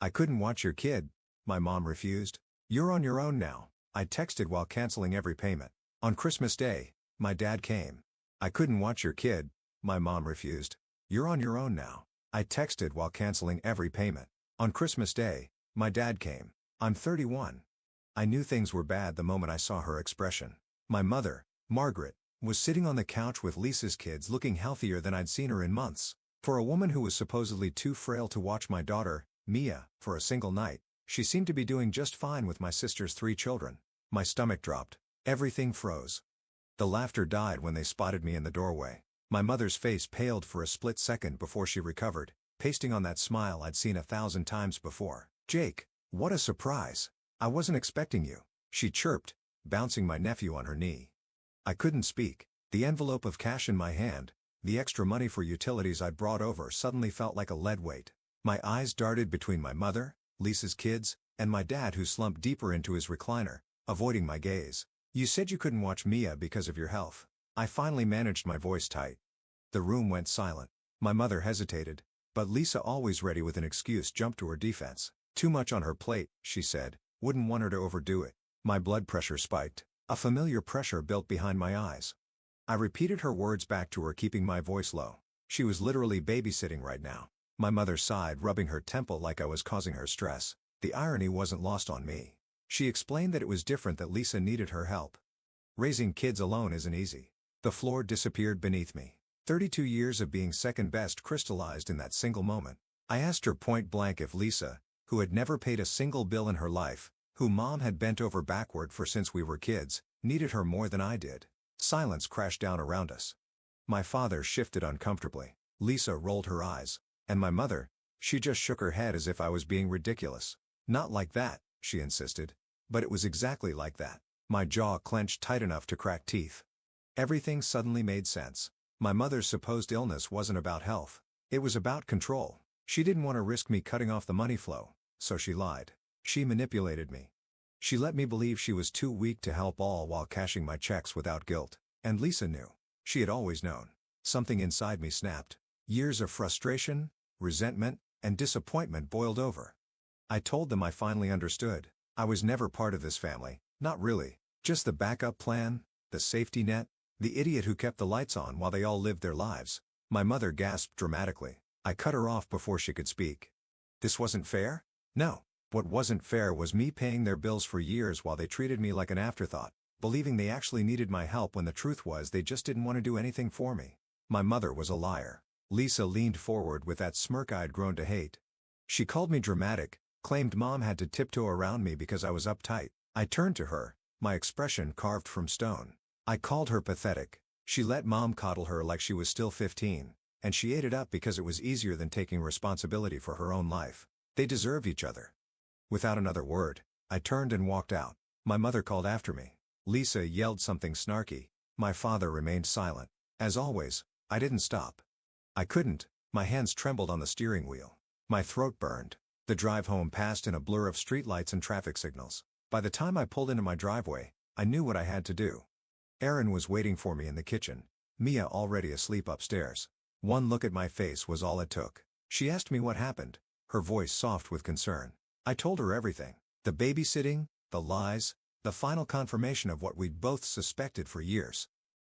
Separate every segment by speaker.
Speaker 1: I couldn't watch your kid, my mom refused. You're on your own now, I texted while canceling every payment. On Christmas Day, my dad came. I couldn't watch your kid, my mom refused. You're on your own now, I texted while canceling every payment. On Christmas Day, my dad came. I'm 31. I knew things were bad the moment I saw her expression. My mother, Margaret, was sitting on the couch with Lisa's kids looking healthier than I'd seen her in months. For a woman who was supposedly too frail to watch my daughter, Mia, for a single night, she seemed to be doing just fine with my sister's 3 children. My stomach dropped. Everything froze. The laughter died when they spotted me in the doorway. My mother's face paled for a split second before she recovered, pasting on that smile I'd seen 1,000 times before. Jake, what a surprise. I wasn't expecting you, she chirped, bouncing my nephew on her knee. I couldn't speak. The envelope of cash in my hand, the extra money for utilities I'd brought over, suddenly felt like a lead weight. My eyes darted between my mother, Lisa's kids, and my dad, who slumped deeper into his recliner, avoiding my gaze. You said you couldn't watch Mia because of your health. I finally managed my voice tight. The room went silent. My mother hesitated, but Lisa, always ready with an excuse, jumped to her defense. Too much on her plate, she said. Wouldn't want her to overdo it. My blood pressure spiked. A familiar pressure built behind my eyes. I repeated her words back to her, keeping my voice low. She was literally babysitting right now. My mother sighed, rubbing her temple like I was causing her stress. The irony wasn't lost on me. She explained that it was different, that Lisa needed her help. Raising kids alone isn't easy. The floor disappeared beneath me. 32 years of being second best crystallized in that single moment. I asked her point blank if Lisa, who had never paid a single bill in her life, who mom had bent over backward for since we were kids, needed her more than I did. Silence crashed down around us. My father shifted uncomfortably. Lisa rolled her eyes. And my mother, she just shook her head as if I was being ridiculous. Not like that, she insisted. But it was exactly like that. My jaw clenched tight enough to crack teeth. Everything suddenly made sense. My mother's supposed illness wasn't about health. It was about control. She didn't want to risk me cutting off the money flow, so she lied. She manipulated me. She let me believe she was too weak to help, all while cashing my checks without guilt. And Lisa knew. She had always known. Something inside me snapped. Years of frustration, resentment, and disappointment boiled over. I told them I finally understood. I was never part of this family, not really. Just the backup plan, the safety net, the idiot who kept the lights on while they all lived their lives. My mother gasped dramatically. I cut her off before she could speak. This wasn't fair? No. What wasn't fair was me paying their bills for years while they treated me like an afterthought, believing they actually needed my help when the truth was they just didn't want to do anything for me. My mother was a liar. Lisa leaned forward with that smirk I'd grown to hate. She called me dramatic, claimed mom had to tiptoe around me because I was uptight. I turned to her, my expression carved from stone. I called her pathetic. She let mom coddle her like she was still 15, and she ate it up because it was easier than taking responsibility for her own life. They deserved each other. Without another word, I turned and walked out. My mother called after me. Lisa yelled something snarky. My father remained silent. As always, I didn't stop. I couldn't. My hands trembled on the steering wheel. My throat burned. The drive home passed in a blur of streetlights and traffic signals. By the time I pulled into my driveway, I knew what I had to do. Erin was waiting for me in the kitchen, Mia already asleep upstairs. One look at my face was all it took. She asked me what happened, her voice soft with concern. I told her everything. The babysitting, the lies, the final confirmation of what we'd both suspected for years.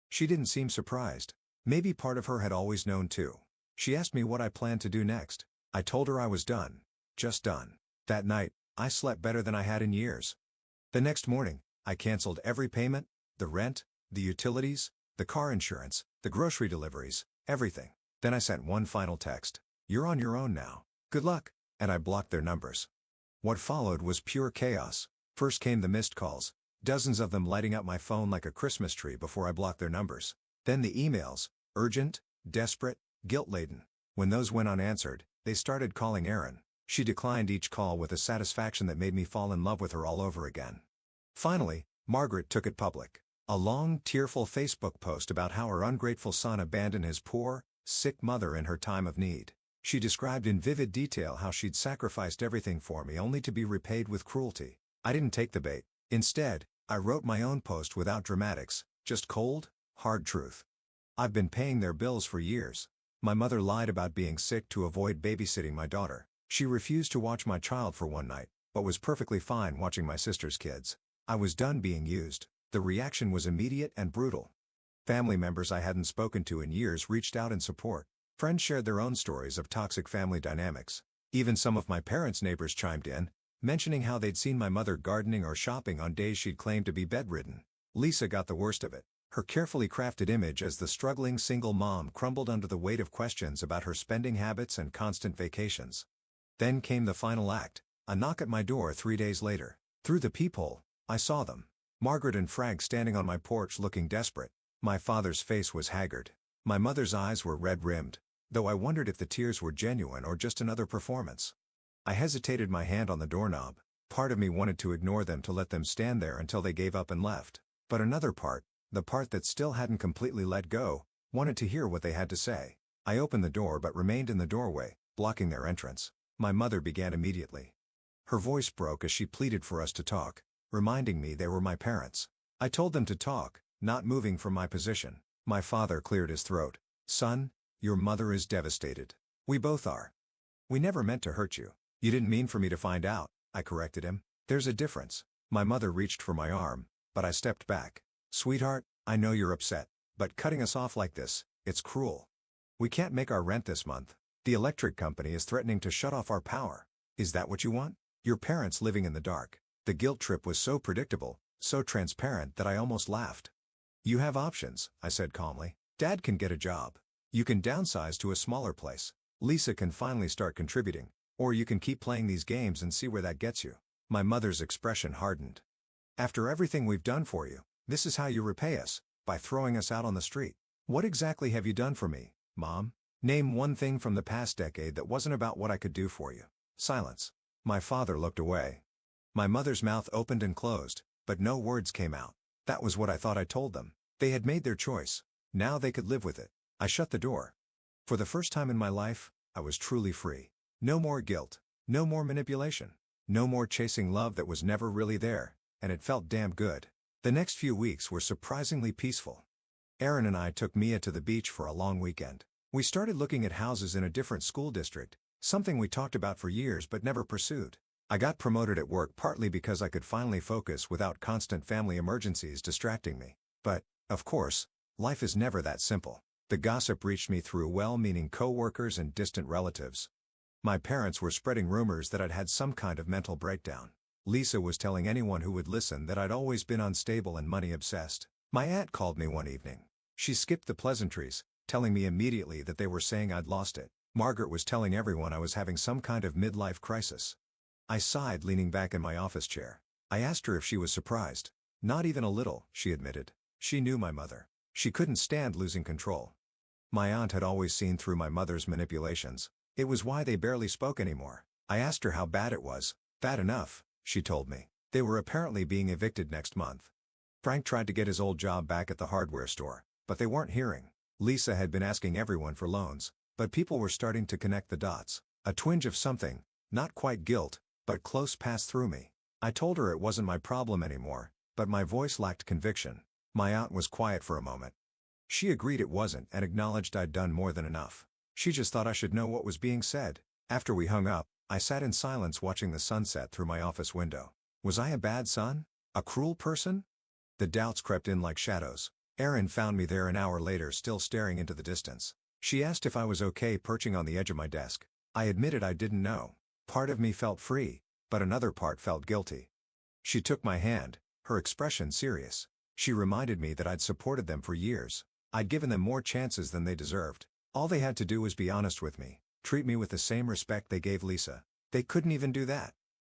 Speaker 1: She didn't seem surprised. Maybe part of her had always known too. She asked me what I planned to do next. I told her I was done. Just done. That night, I slept better than I had in years. The next morning, I canceled every payment, the rent, the utilities, the car insurance, the grocery deliveries, everything. Then I sent one final text. You're on your own now. Good luck. And I blocked their numbers. What followed was pure chaos. First came the missed calls, dozens of them lighting up my phone like a Christmas tree before I blocked their numbers. Then the emails, urgent, desperate, guilt-laden. When those went unanswered, they started calling Erin. She declined each call with a satisfaction that made me fall in love with her all over again. Finally, Margaret took it public. A long, tearful Facebook post about how her ungrateful son abandoned his poor, sick mother in her time of need. She described in vivid detail how she'd sacrificed everything for me only to be repaid with cruelty. I didn't take the bait. Instead, I wrote my own post without dramatics, just cold, hard truth. I've been paying their bills for years. My mother lied about being sick to avoid babysitting my daughter. She refused to watch my child for one night, but was perfectly fine watching my sister's kids. I was done being used. The reaction was immediate and brutal. Family members I hadn't spoken to in years reached out in support. Friends shared their own stories of toxic family dynamics. Even some of my parents' neighbors chimed in, mentioning how they'd seen my mother gardening or shopping on days she'd claimed to be bedridden. Lisa got the worst of it. Her carefully crafted image as the struggling single mom crumbled under the weight of questions about her spending habits and constant vacations. Then came the final act, a knock at my door 3 days later. Through the peephole, I saw them. Margaret and Frank standing on my porch looking desperate. My father's face was haggard. My mother's eyes were red-rimmed, though I wondered if the tears were genuine or just another performance. I hesitated, my hand on the doorknob. Part of me wanted to ignore them, to let them stand there until they gave up and left. But another part, the part that still hadn't completely let go, wanted to hear what they had to say. I opened the door but remained in the doorway, blocking their entrance. My mother began immediately. Her voice broke as she pleaded for us to talk, reminding me they were my parents. I told them to talk, not moving from my position. My father cleared his throat. "Son, your mother is devastated. We both are. We never meant to hurt you. You didn't mean for me to find out," I corrected him. "There's a difference." My mother reached for my arm, but I stepped back. "Sweetheart, I know you're upset, but cutting us off like this, it's cruel. We can't make our rent this month. The electric company is threatening to shut off our power. Is that what you want? Your parents living in the dark." The guilt trip was so predictable, so transparent that I almost laughed. "You have options," I said calmly. "Dad can get a job. You can downsize to a smaller place. Lisa can finally start contributing. Or you can keep playing these games and see where that gets you." My mother's expression hardened. "After everything we've done for you, this is how you repay us, by throwing us out on the street. What exactly have you done for me, Mom? Name one thing from the past decade that wasn't about what I could do for you." Silence. My father looked away. My mother's mouth opened and closed, but no words came out. That was what I thought I told them. They had made their choice. Now they could live with it. I shut the door. For the first time in my life, I was truly free. No more guilt. No more manipulation. No more chasing love that was never really there, and it felt damn good. The next few weeks were surprisingly peaceful. Aaron and I took Mia to the beach for a long weekend. We started looking at houses in a different school district, something we talked about for years but never pursued. I got promoted at work partly because I could finally focus without constant family emergencies distracting me. But, of course, life is never that simple. The gossip reached me through well-meaning co-workers and distant relatives. My parents were spreading rumors that I'd had some kind of mental breakdown. Lisa was telling anyone who would listen that I'd always been unstable and money-obsessed. My aunt called me one evening. She skipped the pleasantries, telling me immediately that they were saying I'd lost it. Margaret was telling everyone I was having some kind of midlife crisis. I sighed, leaning back in my office chair. I asked her if she was surprised. "Not even a little," she admitted. She knew my mother. She couldn't stand losing control. My aunt had always seen through my mother's manipulations. It was why they barely spoke anymore. I asked her how bad it was. "Bad enough," she told me. They were apparently being evicted next month. Frank tried to get his old job back at the hardware store, but they weren't hearing. Lisa had been asking everyone for loans, but people were starting to connect the dots. A twinge of something, not quite guilt, but close, passed through me. I told her it wasn't my problem anymore, but my voice lacked conviction. My aunt was quiet for a moment. She agreed it wasn't and acknowledged I'd done more than enough. She just thought I should know what was being said. After we hung up, I sat in silence watching the sunset through my office window. Was I a bad son? A cruel person? The doubts crept in like shadows. Erin found me there an hour later, still staring into the distance. She asked if I was okay perching on the edge of my desk. I admitted I didn't know. Part of me felt free, but another part felt guilty. She took my hand, her expression serious. She reminded me that I'd supported them for years. I'd given them more chances than they deserved. All they had to do was be honest with me, treat me with the same respect they gave Lisa. They couldn't even do that.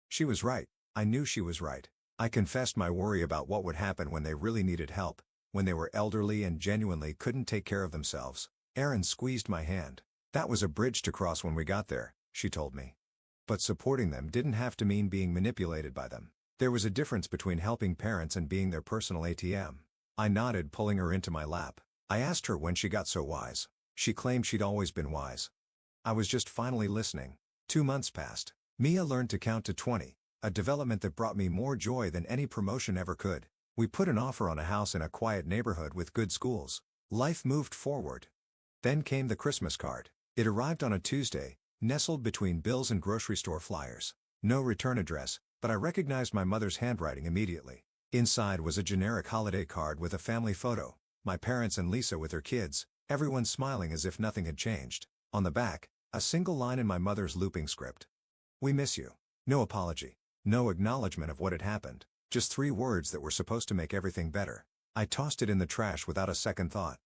Speaker 1: She was right. I knew she was right. I confessed my worry about what would happen when they really needed help, when they were elderly and genuinely couldn't take care of themselves. Erin squeezed my hand. "That was a bridge to cross when we got there," she told me. But supporting them didn't have to mean being manipulated by them. There was a difference between helping parents and being their personal ATM. I nodded, pulling her into my lap. I asked her when she got so wise. She claimed she'd always been wise. I was just finally listening. 2 months passed. Mia learned to count to 20, a development that brought me more joy than any promotion ever could. We put an offer on a house in a quiet neighborhood with good schools. Life moved forward. Then came the Christmas card. It arrived on a Tuesday, nestled between bills and grocery store flyers. No return address, but I recognized my mother's handwriting immediately. Inside was a generic holiday card with a family photo, my parents and Lisa with her kids, everyone smiling as if nothing had changed. On the back, a single line in my mother's looping script. "We miss you." No apology. No acknowledgement of what had happened. Just 3 words that were supposed to make everything better. I tossed it in the trash without a second thought.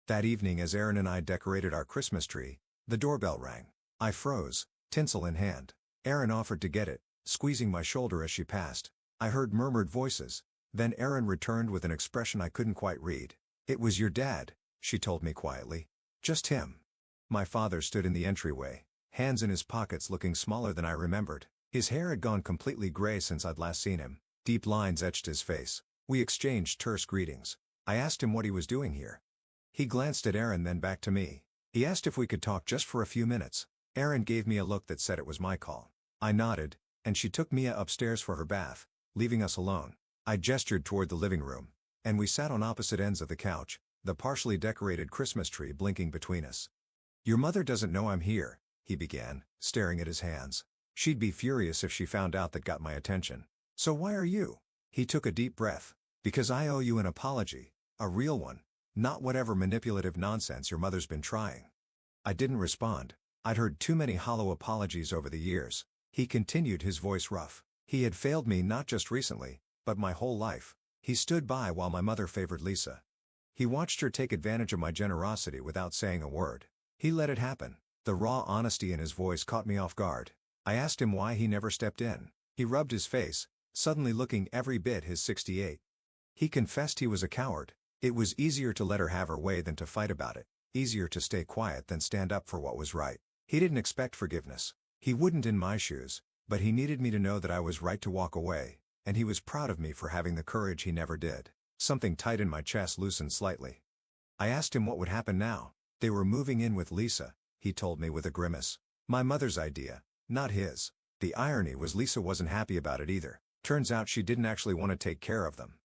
Speaker 1: That evening as Erin and I decorated our Christmas tree, the doorbell rang. I froze, tinsel in hand. Erin offered to get it, squeezing my shoulder as she passed. I heard murmured voices. Then Erin returned with an expression I couldn't quite read. "It was your dad," she told me quietly. "Just him." My father stood in the entryway, hands in his pockets looking smaller than I remembered. His hair had gone completely gray since I'd last seen him. Deep lines etched his face. We exchanged terse greetings. I asked him what he was doing here. He glanced at Erin then back to me. He asked if we could talk just for a few minutes. Erin gave me a look that said it was my call. I nodded, and she took Mia upstairs for her bath, leaving us alone. I gestured toward the living room, and we sat on opposite ends of the couch, the partially decorated Christmas tree blinking between us. "Your mother doesn't know I'm here," he began, staring at his hands. "She'd be furious if she found out that got my attention. So why are you?" He took a deep breath. "Because I owe you an apology, a real one, not whatever manipulative nonsense your mother's been trying." I didn't respond. I'd heard too many hollow apologies over the years. He continued, his voice rough. He had failed me not just recently, but my whole life. He stood by while my mother favored Lisa. He watched her take advantage of my generosity without saying a word. He let it happen. The raw honesty in his voice caught me off guard. I asked him why he never stepped in. He rubbed his face, suddenly looking every bit his 68. He confessed he was a coward. It was easier to let her have her way than to fight about it. Easier to stay quiet than stand up for what was right. He didn't expect forgiveness. He wouldn't in my shoes, but he needed me to know that I was right to walk away, and he was proud of me for having the courage he never did. Something tight in my chest loosened slightly. I asked him what would happen now. They were moving in with Lisa, he told me with a grimace. My mother's idea, not his. The irony was Lisa wasn't happy about it either. Turns out she didn't actually want to take care of them.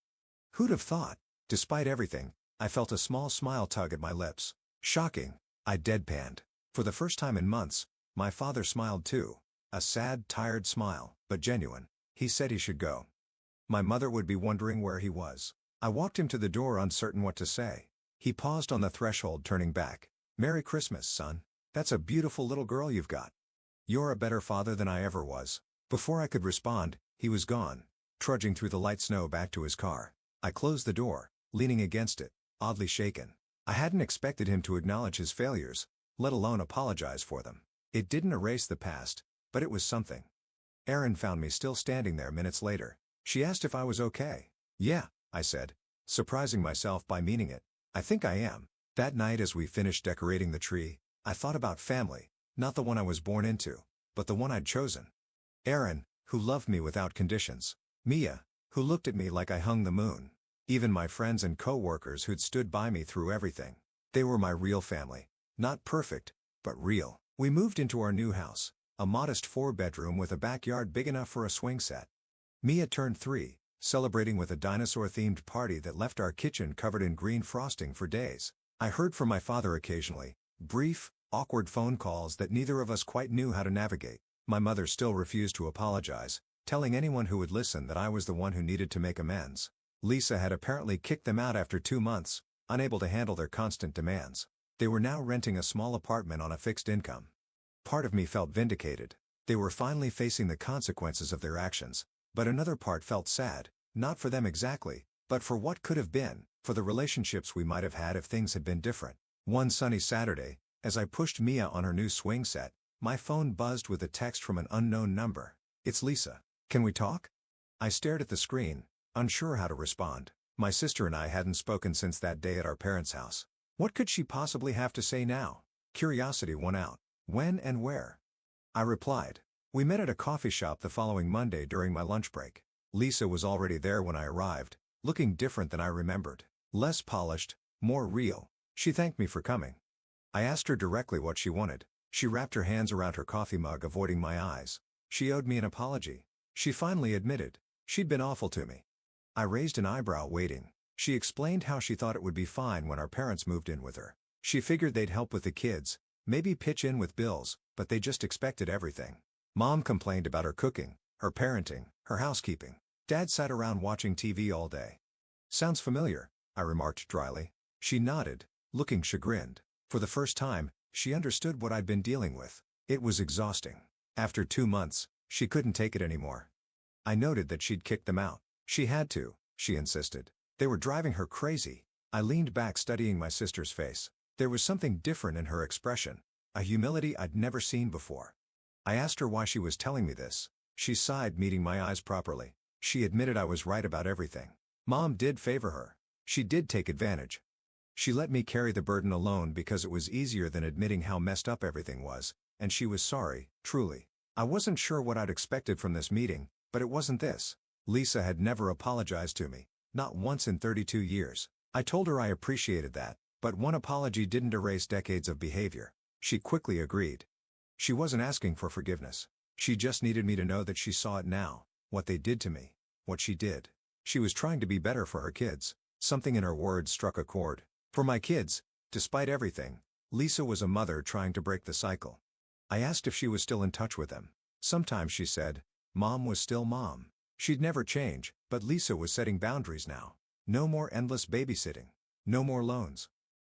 Speaker 1: Who'd have thought? Despite everything, I felt a small smile tug at my lips. Shocking. I deadpanned. For the first time in months, my father smiled too. A sad, tired smile, but genuine. He said he should go. My mother would be wondering where he was. I walked him to the door, uncertain what to say. He paused on the threshold, turning back. "Merry Christmas, son. That's a beautiful little girl you've got. You're a better father than I ever was." Before I could respond, he was gone, trudging through the light snow back to his car. I closed the door, leaning against it, oddly shaken. I hadn't expected him to acknowledge his failures, let alone apologize for them. It didn't erase the past, but it was something. Erin found me still standing there minutes later. She asked if I was okay. "Yeah," I said, surprising myself by meaning it. "I think I am." That night as we finished decorating the tree, I thought about family, not the one I was born into, but the one I'd chosen. Erin, who loved me without conditions. Mia, who looked at me like I hung the moon. Even my friends and co-workers who'd stood by me through everything. They were my real family. Not perfect, but real. We moved into our new house, a modest 4-bedroom with a backyard big enough for a swing set. Mia turned 3, celebrating with a dinosaur-themed party that left our kitchen covered in green frosting for days. I heard from my father occasionally, brief, awkward phone calls that neither of us quite knew how to navigate. My mother still refused to apologize, telling anyone who would listen that I was the one who needed to make amends. Lisa had apparently kicked them out after 2 months, unable to handle their constant demands. They were now renting a small apartment on a fixed income. Part of me felt vindicated. They were finally facing the consequences of their actions. But another part felt sad, not for them exactly, but for what could have been, for the relationships we might have had if things had been different. One sunny Saturday, as I pushed Mia on her new swing set, my phone buzzed with a text from an unknown number. "It's Lisa. Can we talk?" I stared at the screen, unsure how to respond. My sister and I hadn't spoken since that day at our parents' house. What could she possibly have to say now? Curiosity won out. "When and where?" I replied. "We met at a coffee shop the following Monday during my lunch break." Lisa was already there when I arrived, looking different than I remembered. Less polished, more real. She thanked me for coming. I asked her directly what she wanted. She wrapped her hands around her coffee mug, avoiding my eyes. She owed me an apology. She finally admitted. She'd been awful to me. I raised an eyebrow, waiting. She explained how she thought it would be fine when our parents moved in with her. She figured they'd help with the kids, maybe pitch in with bills, but they just expected everything. Mom complained about her cooking, her parenting, her housekeeping. Dad sat around watching TV all day. Sounds familiar, I remarked dryly. She nodded, looking chagrined. For the first time, she understood what I'd been dealing with. It was exhausting. After 2 months, she couldn't take it anymore. I noted that she'd kicked them out. She had to, she insisted. They were driving her crazy. I leaned back studying my sister's face. There was something different in her expression, a humility I'd never seen before. I asked her why she was telling me this. She sighed, meeting my eyes properly. She admitted I was right about everything. Mom did favor her. She did take advantage. She let me carry the burden alone because it was easier than admitting how messed up everything was, and she was sorry, truly. I wasn't sure what I'd expected from this meeting, but it wasn't this. Lisa had never apologized to me, not once in 32 years. I told her I appreciated that, but one apology didn't erase decades of behavior. She quickly agreed. She wasn't asking for forgiveness. She just needed me to know that she saw it now, what they did to me, what she did. She was trying to be better for her kids. Something in her words struck a chord. For my kids, despite everything, Lisa was a mother trying to break the cycle. I asked if she was still in touch with them. Sometimes, she said. Mom was still Mom. She'd never change, but Lisa was setting boundaries now. No more endless babysitting. No more loans.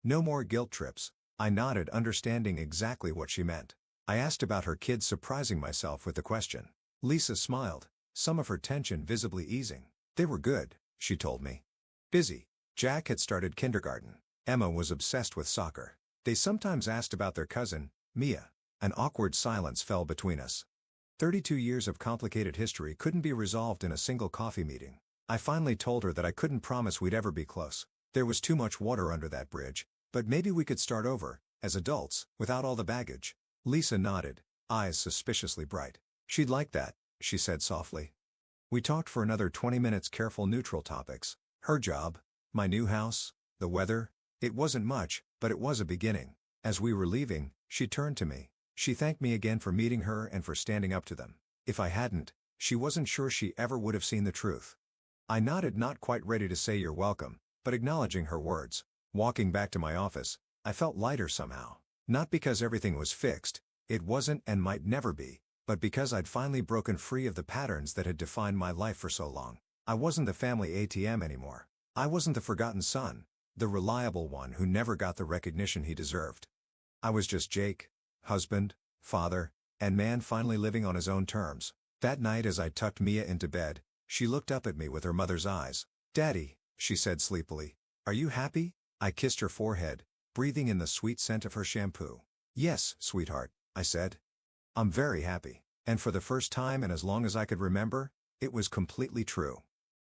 Speaker 1: No more guilt trips. I nodded, understanding exactly what she meant. I asked about her kids, surprising myself with the question. Lisa smiled, some of her tension visibly easing. They were good, she told me. Busy. Jack had started kindergarten. Emma was obsessed with soccer. They sometimes asked about their cousin, Mia. An awkward silence fell between us. 32 years of complicated history couldn't be resolved in a single coffee meeting. I finally told her that I couldn't promise we'd ever be close. There was too much water under that bridge, but maybe we could start over, as adults, without all the baggage. Lisa nodded, eyes suspiciously bright. She'd like that, she said softly. We talked for another 20 minutes, careful neutral topics. Her job, my new house, the weather. It wasn't much, but it was a beginning. As we were leaving, she turned to me. She thanked me again for meeting her and for standing up to them. If I hadn't, she wasn't sure she ever would have seen the truth. I nodded, not quite ready to say you're welcome, but acknowledging her words. Walking back to my office, I felt lighter somehow. Not because everything was fixed, it wasn't and might never be, but because I'd finally broken free of the patterns that had defined my life for so long. I wasn't the family ATM anymore. I wasn't the forgotten son, the reliable one who never got the recognition he deserved. I was just Jake, husband, father, and man finally living on his own terms. That night, as I tucked Mia into bed, she looked up at me with her mother's eyes. Daddy, she said sleepily, are you happy? I kissed her forehead, breathing in the sweet scent of her shampoo. Yes, sweetheart, I said. I'm very happy. And for the first time and as long as I could remember, it was completely true.